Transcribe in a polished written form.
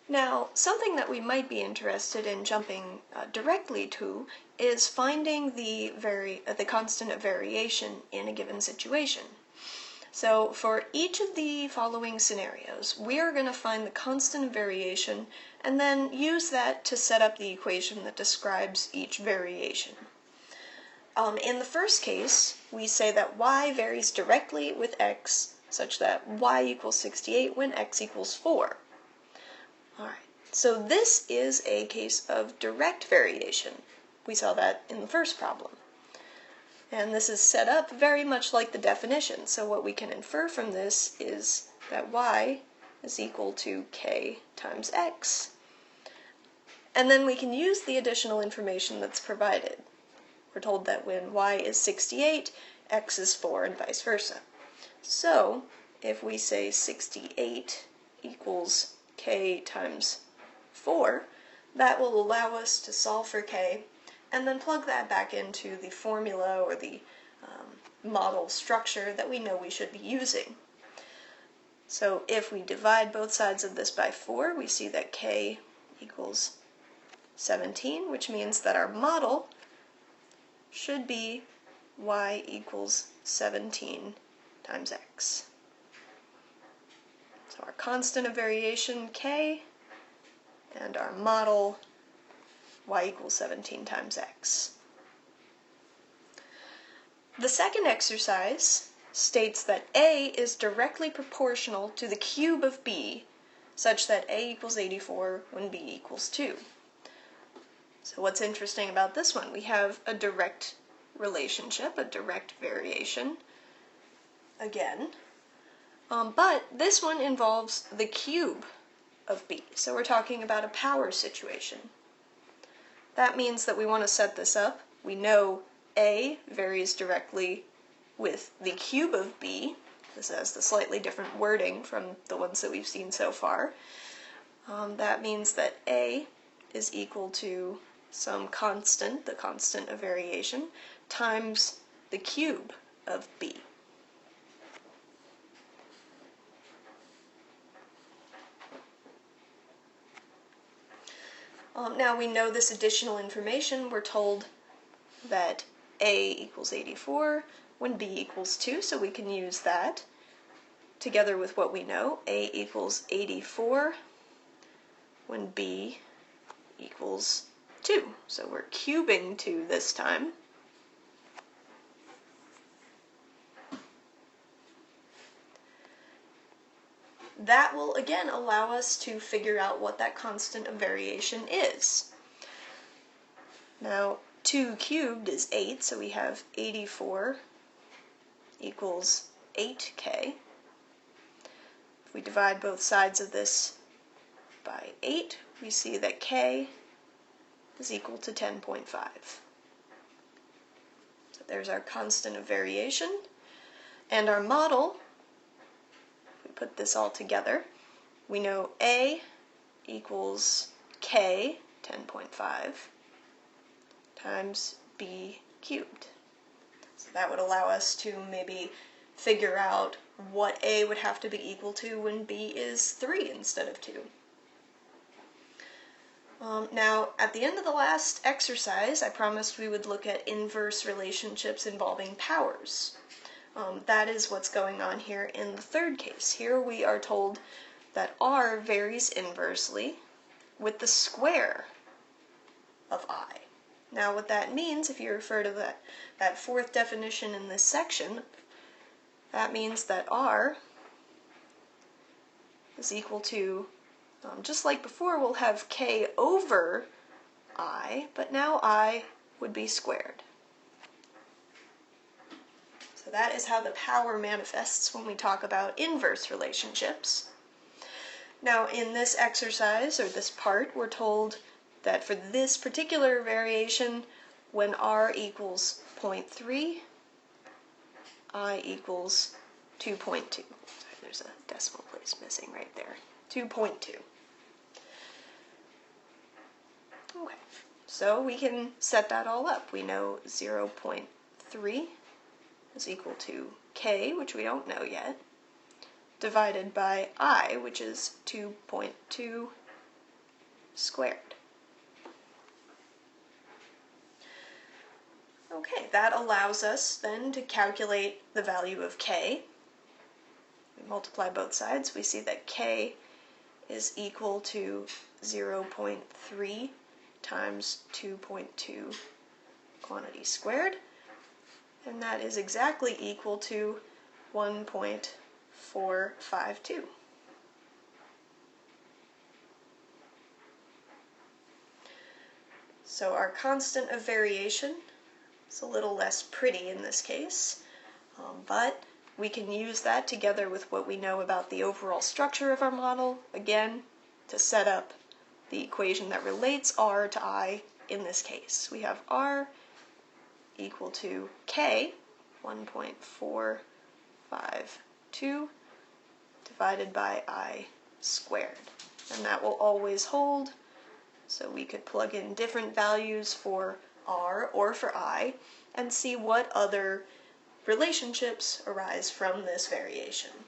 Now, something that we might be interested in jumping directly to is finding the constant of variation in a given situation. So for each of the following scenarios, we are going to find the constant of variation and then use that to set up the equation that describes each variation. In the first case, we say that y varies directly with x such that y equals 68 when x equals 4. Alright, so this is a case of direct variation. We saw that in the first problem. And this is set up very much like the definition, so what we can infer from this is that y is equal to k times x. And then we can use the additional information that's provided. We're told that when y is 68, x is 4, and vice versa. So, if we say 68 equals k times 4, that will allow us to solve for k, and then plug that back into the formula or the model structure that we know we should be using. So if we divide both sides of this by 4, we see that k equals 17, which means that our model should be y equals 17 times x. So our constant of variation, k, and our model, y equals 17 times x. The second exercise states that a is directly proportional to the cube of b, such that a equals 84 when b equals 2. So what's interesting about this one? We have a direct relationship, a direct variation, again, but this one involves the cube of b, so we're talking about a power situation. That means that we want to set this up. We know a varies directly with the cube of b. This has the slightly different wording from the ones that we've seen so far. That means that a is equal to some constant, the constant of variation, times the cube of b. Now we know this additional information. We're told that a equals 84 when b equals 2, so we can use that together with what we know. A equals 84 when b equals 2. So we're cubing 2 this time. That will again allow us to figure out what that constant of variation is. Now 2 cubed is 8, so we have 84 equals 8k. If we divide both sides of this by 8, we see that k is equal to 10.5. So there's our constant of variation. And our model, if we put this all together, we know a equals k, 10.5, times b cubed. So that would allow us to maybe figure out what a would have to be equal to when b is 3 instead of 2. Now, at the end of the last exercise, I promised we would look at inverse relationships involving powers. That is what's going on here in the third case. Here we are told that r varies inversely with the square of I. Now what that means, if you refer to that fourth definition in this section, that means that r is equal to, just like before, we'll have k over I, but now I would be squared. So that is how the power manifests when we talk about inverse relationships. Now in this exercise, or this part, we're told that for this particular variation, when r equals 0.3, I equals 2.2. Sorry, there's a decimal place missing right there. 2.2. Okay, so we can set that all up. We know 0.3 is equal to k, which we don't know yet, divided by I, which is 2.2 squared. Okay, that allows us then to calculate the value of k. We multiply both sides, we see that k is equal to 0.3 times 2.2 quantity squared, and that is exactly equal to 1.452. So our constant of variation is a little less pretty in this case, but we can use that together with what we know about the overall structure of our model, again, to set up the equation that relates r to I in this case. We have r equal to k, 1.452, divided by I squared. And that will always hold, so we could plug in different values for r or for I and see what other relationships arise from this variation.